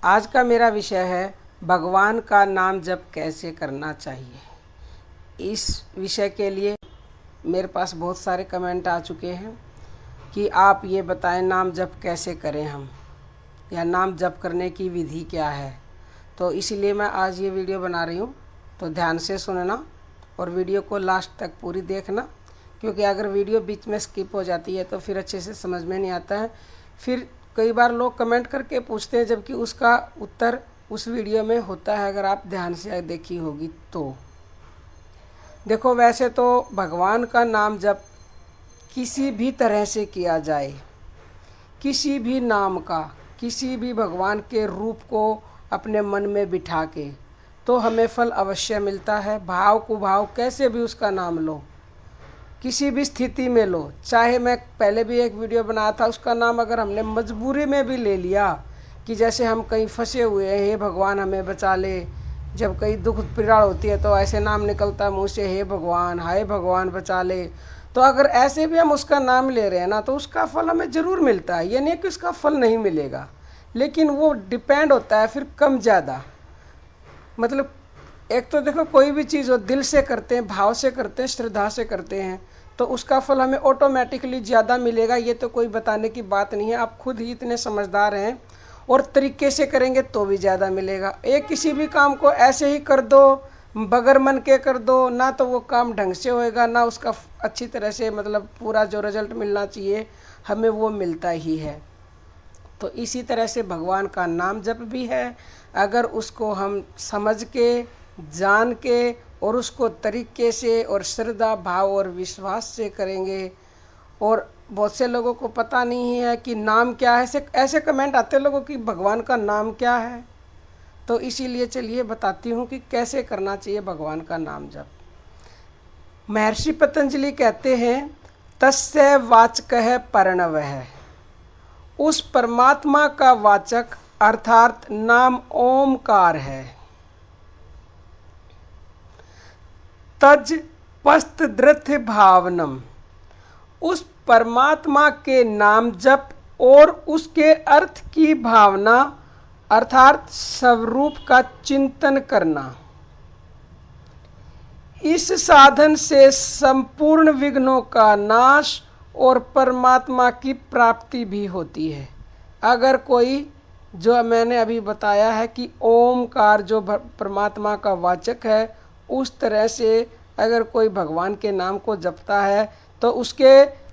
आज का मेरा विषय है भगवान का नाम जप कैसे करना चाहिए। इस विषय के लिए मेरे पास बहुत सारे कमेंट आ चुके हैं कि आप ये बताएं नाम जप कैसे करें हम, या नाम जप करने की विधि क्या है। तो इसीलिए मैं आज ये वीडियो बना रही हूँ, तो ध्यान से सुनना और वीडियो को लास्ट तक पूरी देखना, क्योंकि अगर वीडियो बीच में स्किप हो जाती है तो फिर अच्छे से समझ में नहीं आता है। फिर कई बार लोग कमेंट करके पूछते हैं जबकि उसका उत्तर उस वीडियो में होता है, अगर आप ध्यान से देखी होगी तो। देखो, वैसे तो भगवान का नाम जप किसी भी तरह से किया जाए, किसी भी नाम का, किसी भी भगवान के रूप को अपने मन में बिठा के, तो हमें फल अवश्य मिलता है। भाव कुभाव कैसे भी उसका नाम लो, किसी भी स्थिति में लो। चाहे मैं पहले भी एक वीडियो बनाया था, उसका नाम अगर हमने मजबूरी में भी ले लिया कि जैसे हम कहीं फंसे हुए हैं, हे भगवान हमें बचा ले, जब कहीं दुख पीड़ा होती है तो ऐसे नाम निकलता है मुँह से, हे भगवान, हाय भगवान बचा ले। तो अगर ऐसे भी हम उसका नाम ले रहे हैं ना, तो उसका फल हमें ज़रूर मिलता है। ये नहीं कि उसका फल नहीं मिलेगा, लेकिन वो डिपेंड होता है फिर कम ज़्यादा। मतलब एक तो देखो, कोई भी चीज़ हो दिल से करते हैं, भाव से करते हैं, श्रद्धा से करते हैं, तो उसका फल हमें ऑटोमेटिकली ज़्यादा मिलेगा। ये तो कोई बताने की बात नहीं है, आप खुद ही इतने समझदार हैं। और तरीके से करेंगे तो भी ज़्यादा मिलेगा। एक किसी भी काम को ऐसे ही कर दो, बगैर मन के कर दो ना, तो वो काम ढंग से होएगा, ना उसका अच्छी तरह से मतलब पूरा जो रिजल्ट मिलना चाहिए हमें वो मिलता ही है। तो इसी तरह से भगवान का नाम जप भी है। अगर उसको हम समझ के, जान के और उसको तरीके से और श्रद्धा भाव और विश्वास से करेंगे। और बहुत से लोगों को पता नहीं है कि नाम क्या है। ऐसे कमेंट आते हैं लोगों की भगवान का नाम क्या है। तो इसीलिए चलिए बताती हूँ कि कैसे करना चाहिए भगवान का नाम जप। महर्षि पतंजलि कहते हैं, तस्य वाचकः प्रणवः। उस परमात्मा का वाचक अर्थात नाम ओमकार है। तज पस्त धृत भावनम। उस परमात्मा के नाम जप और उसके अर्थ की भावना अर्थात स्वरूप का चिंतन करना, इस साधन से संपूर्ण विघ्नों का नाश और परमात्मा की प्राप्ति भी होती है। अगर कोई, जो मैंने अभी बताया है कि ओमकार जो परमात्मा का वाचक है, उस तरह से अगर कोई भगवान के नाम को जपता है तो उसके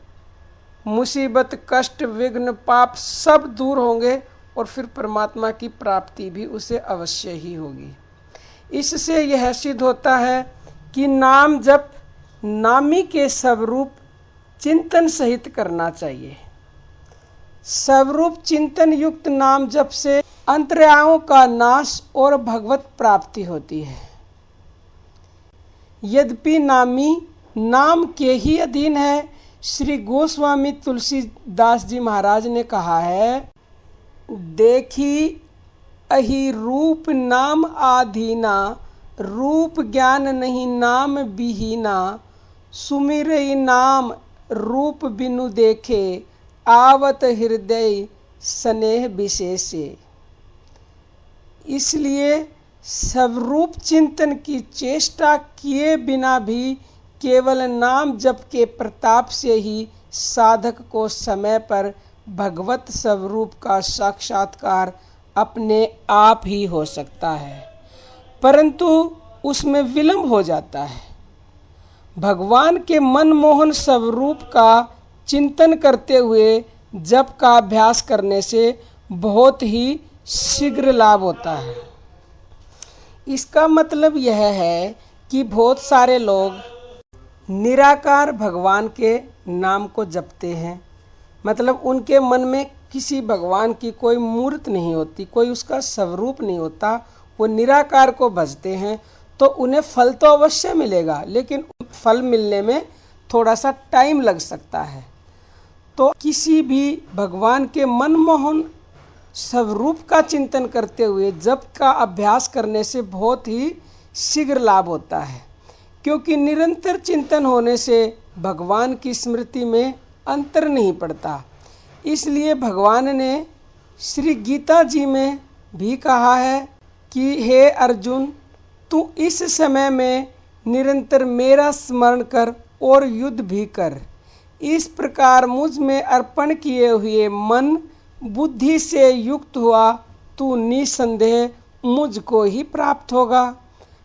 मुसीबत, कष्ट, विघ्न, पाप सब दूर होंगे और फिर परमात्मा की प्राप्ति भी उसे अवश्य ही होगी। इससे यह सिद्ध होता है कि नाम जप नामी के स्वरूप चिंतन सहित करना चाहिए। स्वरूप चिंतन युक्त नाम जप से अंतर्यायों का नाश और भगवत प्राप्ति होती है। यद्यपि नामी नाम के ही अधीन है। श्री गोस्वामी तुलसीदास जी महाराज ने कहा है, देखी अहि रूप नाम आधीना, रूप ज्ञान नहीं नाम बिहीना, सुमिरई नाम रूप बिनु देखे, आवत हृदय स्नेह विशेषे। इसलिए स्वरूप चिंतन की चेष्टा किए बिना भी केवल नाम जप के प्रताप से ही साधक को समय पर भगवत स्वरूप का साक्षात्कार अपने आप ही हो सकता है, परंतु उसमें विलंब हो जाता है। भगवान के मनमोहन स्वरूप का चिंतन करते हुए जप का अभ्यास करने से बहुत ही शीघ्र लाभ होता है। इसका मतलब यह है कि बहुत सारे लोग निराकार भगवान के नाम को जपते हैं, मतलब उनके मन में किसी भगवान की कोई मूर्त नहीं होती, कोई उसका स्वरूप नहीं होता, वो निराकार को भजते हैं। तो उन्हें फल तो अवश्य मिलेगा, लेकिन फल मिलने में थोड़ा सा टाइम लग सकता है। तो किसी भी भगवान के मनमोहन स्वरूप का चिंतन करते हुए जप का अभ्यास करने से बहुत ही शीघ्र लाभ होता है, क्योंकि निरंतर चिंतन होने से भगवान की स्मृति में अंतर नहीं पड़ता। इसलिए भगवान ने श्री गीता जी में भी कहा है कि हे अर्जुन, तू इस समय में निरंतर मेरा स्मरण कर और युद्ध भी कर। इस प्रकार मुझ में अर्पण किए हुए मन बुद्धि से युक्त हुआ तू निसंदेह मुझको ही प्राप्त होगा।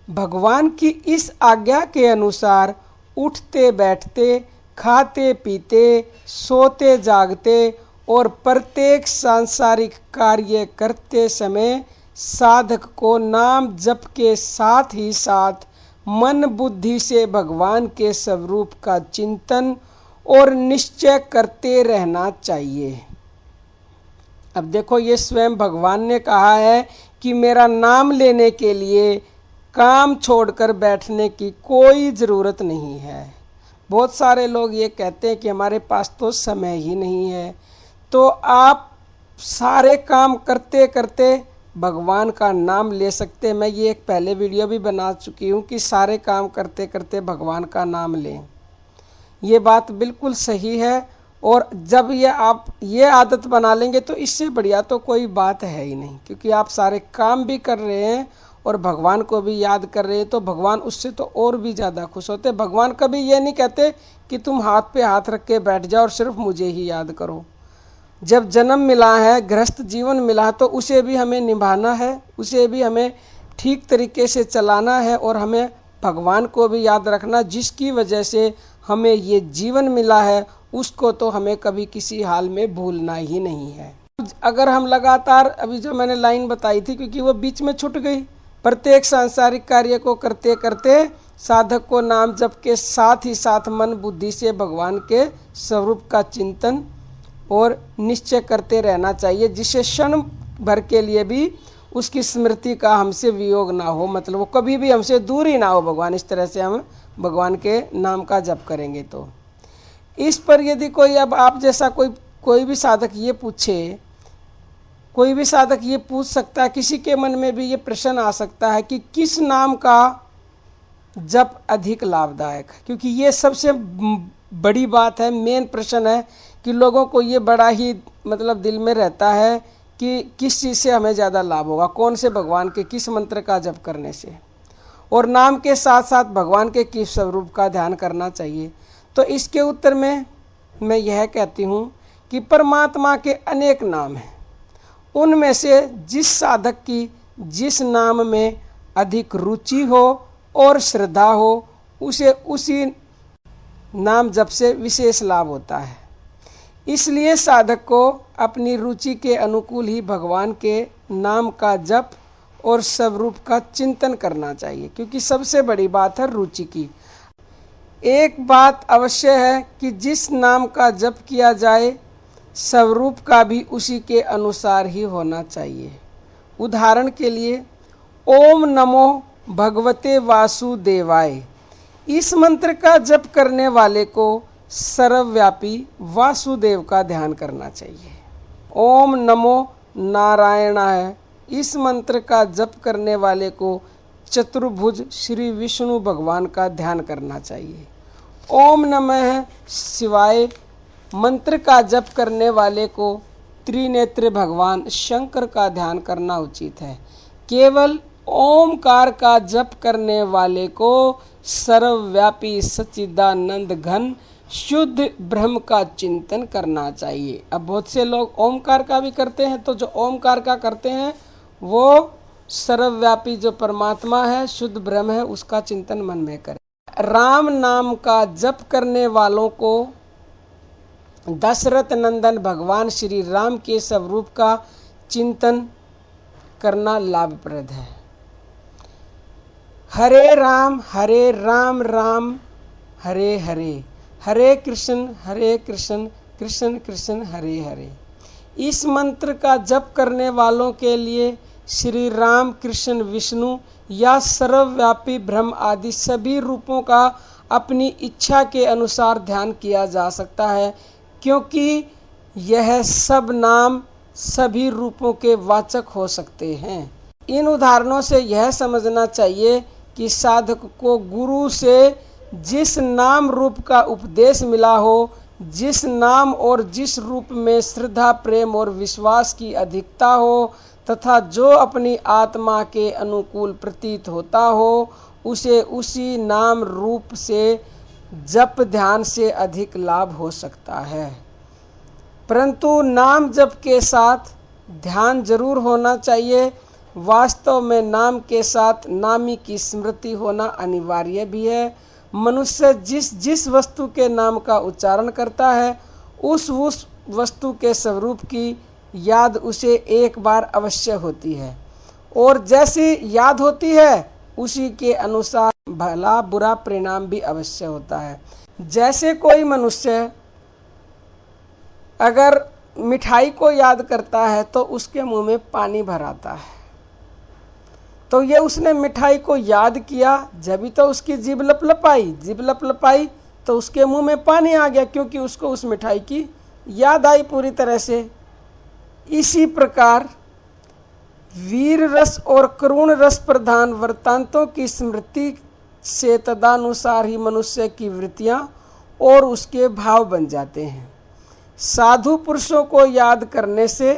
भगवान की इस आज्ञा के अनुसार उठते बैठते, खाते पीते, सोते जागते और प्रत्येक सांसारिक कार्य करते समय साधक को नाम जप के साथ ही साथ मन बुद्धि से भगवान के स्वरूप का चिंतन और निश्चय करते रहना चाहिए। अब देखो, ये स्वयं भगवान ने कहा है कि मेरा नाम लेने के लिए काम छोड़कर बैठने की कोई ज़रूरत नहीं है। बहुत सारे लोग ये कहते हैं कि हमारे पास तो समय ही नहीं है। तो आप सारे काम करते करते भगवान का नाम ले सकते हैं। मैं ये एक पहले वीडियो भी बना चुकी हूँ कि सारे काम करते करते भगवान का नाम लें। ये बात बिल्कुल सही है। और जब आप ये आदत बना लेंगे तो इससे बढ़िया तो कोई बात है ही नहीं, क्योंकि आप सारे काम भी कर रहे हैं और भगवान को भी याद कर रहे हैं, तो भगवान उससे तो और भी ज़्यादा खुश होते। भगवान कभी ये नहीं कहते कि तुम हाथ पे हाथ रख के बैठ जाओ और सिर्फ मुझे ही याद करो। जब जन्म मिला है, गृहस्थ जीवन मिला है, तो उसे भी हमें निभाना है, उसे भी हमें ठीक तरीके से चलाना है और हमें भगवान को भी याद रखना, जिसकी वजह से हमें ये जीवन मिला है। उसको तो हमें कभी किसी हाल में भूलना ही नहीं है। अगर हम लगातार, अभी जो मैंने लाइन बताई थी, क्योंकि वो बीच में छूट गई, प्रत्येक सांसारिक कार्य को करते करते साधक को नाम जप के साथ ही साथ मन बुद्धि से भगवान के स्वरूप का चिंतन और निश्चय करते रहना चाहिए, जिससे क्षण भर के लिए भी उसकी स्मृति का हमसे वियोग ना हो, मतलब वो कभी भी हमसे दूर ही ना हो भगवान। इस तरह से हम भगवान के नाम का जप करेंगे तो इस पर यदि कोई, अब आप जैसा कोई भी साधक ये पूछे, कोई भी साधक ये पूछ सकता है, किसी के मन में भी ये प्रश्न आ सकता है कि किस नाम का जप अधिक लाभदायक है, क्योंकि ये सबसे बड़ी बात है, मेन प्रश्न है कि लोगों को ये बड़ा ही मतलब दिल में रहता है कि किस चीज़ से हमें ज़्यादा लाभ होगा, कौन से भगवान के किस मंत्र का जप करने से, और नाम के साथ साथ भगवान के किस स्वरूप का ध्यान करना चाहिए। तो इसके उत्तर में मैं यह कहती हूँ कि परमात्मा के अनेक नाम हैं, उनमें से जिस साधक की जिस नाम में अधिक रुचि हो और श्रद्धा हो, उसे उसी नाम जप से विशेष लाभ होता है। इसलिए साधक को अपनी रुचि के अनुकूल ही भगवान के नाम का जप और स्वरूप का चिंतन करना चाहिए, क्योंकि सबसे बड़ी बात है रुचि की। एक बात अवश्य है कि जिस नाम का जप किया जाए, स्वरूप का भी उसी के अनुसार ही होना चाहिए। उदाहरण के लिए, ओम नमो भगवते वासुदेवाय, इस मंत्र का जप करने वाले को सर्वव्यापी वासुदेव का ध्यान करना चाहिए। ओम नमो नारायणाय, इस मंत्र का जप करने वाले को चतुर्भुज श्री विष्णु भगवान का ध्यान करना चाहिए। ओम नमः शिवाय मंत्र का जप करने वाले को त्रिनेत्र भगवान शंकर का ध्यान करना उचित है। केवल ओमकार का जप करने वाले को सर्वव्यापी सच्चिदानंद घन शुद्ध ब्रह्म का चिंतन करना चाहिए। अब बहुत से लोग ओमकार का भी करते हैं, तो जो ओमकार का करते हैं वो सर्वव्यापी जो परमात्मा है, शुद्ध ब्रह्म है, उसका चिंतन मन में करें। राम नाम का जप करने वालों को दशरथ नंदन भगवान श्री राम के स्वरूप का चिंतन करना लाभप्रद है। हरे राम राम हरे हरे, हरे कृष्ण कृष्ण कृष्ण हरे हरे। इस मंत्र का जप करने वालों के लिए श्री राम कृष्ण विष्णु या सर्वव्यापी ब्रह्म आदि सभी रूपों का अपनी इच्छा के अनुसार ध्यान किया जा सकता है, क्योंकि यह सब नाम सभी रूपों के वाचक हो सकते हैं। इन उदाहरणों से यह समझना चाहिए कि साधक को गुरु से जिस नाम रूप का उपदेश मिला हो, जिस नाम और जिस रूप में श्रद्धा प्रेम और विश्वास की अधिकता हो, तथा जो अपनी आत्मा के अनुकूल प्रतीत होता हो उसे उसी नाम रूप से जप ध्यान से अधिक लाभ हो सकता है। परंतु नाम जप के साथ ध्यान जरूर होना चाहिए। वास्तव में नाम के साथ नामी की स्मृति होना अनिवार्य भी है। मनुष्य जिस जिस वस्तु के नाम का उच्चारण करता है उस वस्तु के स्वरूप की याद उसे एक बार अवश्य होती है, और जैसी याद होती है उसी के अनुसार भला बुरा परिणाम भी अवश्य होता है। जैसे कोई मनुष्य अगर मिठाई को याद करता है तो उसके मुंह में पानी भर आता है, तो ये उसने मिठाई को याद किया, जब भी तो उसकी जीभ लपलपाई तो उसके मुंह में पानी आ गया, क्योंकि उसको उस मिठाई की याद आई पूरी तरह से। इसी प्रकार वीर रस और करुण रस प्रधान वृत्तांतों की स्मृति से तदानुसार ही मनुष्य की वृत्तियां और उसके भाव बन जाते हैं। साधु पुरुषों को याद करने से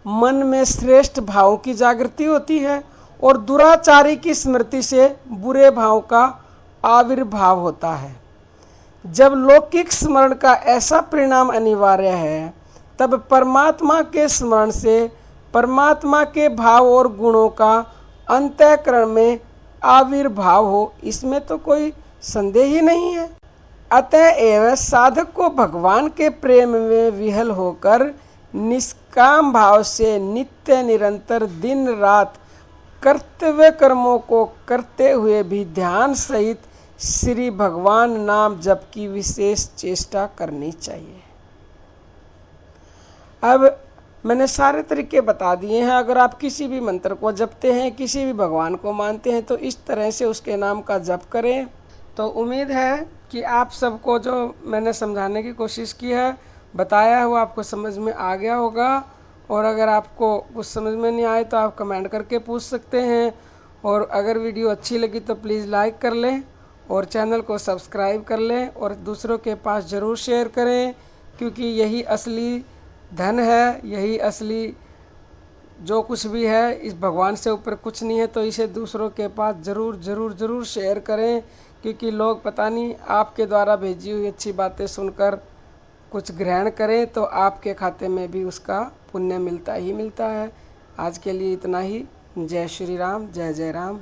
मन में श्रेष्ठ भावों की जागृति होती है और दुराचारी की स्मृति से बुरे भाव का आविर्भाव होता है। जब लौकिक स्मरण का ऐसा परिणाम अनिवार्य है, तब परमात्मा के स्मरण से परमात्मा के भाव और गुणों का अंतःकरण में आविर्भाव हो, इसमें तो कोई संदेह ही नहीं है। अतएव साधक को भगवान के प्रेम में विहल होकर निष्काम भाव से नित्य निरंतर दिन रात कर्तव्य कर्मों को करते हुए भी ध्यान सहित श्री भगवान नाम जप की विशेष चेष्टा करनी चाहिए। अब मैंने सारे तरीके बता दिए हैं। अगर आप किसी भी मंत्र को जपते हैं, किसी भी भगवान को मानते हैं, तो इस तरह से उसके नाम का जप करें। तो उम्मीद है कि आप सबको जो मैंने समझाने की कोशिश की है, बताया है, वो आपको समझ में आ गया होगा। और अगर आपको कुछ समझ में नहीं आए तो आप कमेंट करके पूछ सकते हैं। और अगर वीडियो अच्छी लगी तो प्लीज़ लाइक कर लें और चैनल को सब्सक्राइब कर लें और दूसरों के पास ज़रूर शेयर करें, क्योंकि यही असली धन है, यही असली जो कुछ भी है, इस भगवान से ऊपर कुछ नहीं है। तो इसे दूसरों के पास ज़रूर शेयर करें, क्योंकि लोग पता नहीं आपके द्वारा भेजी हुई अच्छी बातें सुनकर कुछ ग्रहण करें तो आपके खाते में भी उसका पुण्य मिलता ही मिलता है। आज के लिए इतना ही। जय श्री राम, जय जय राम।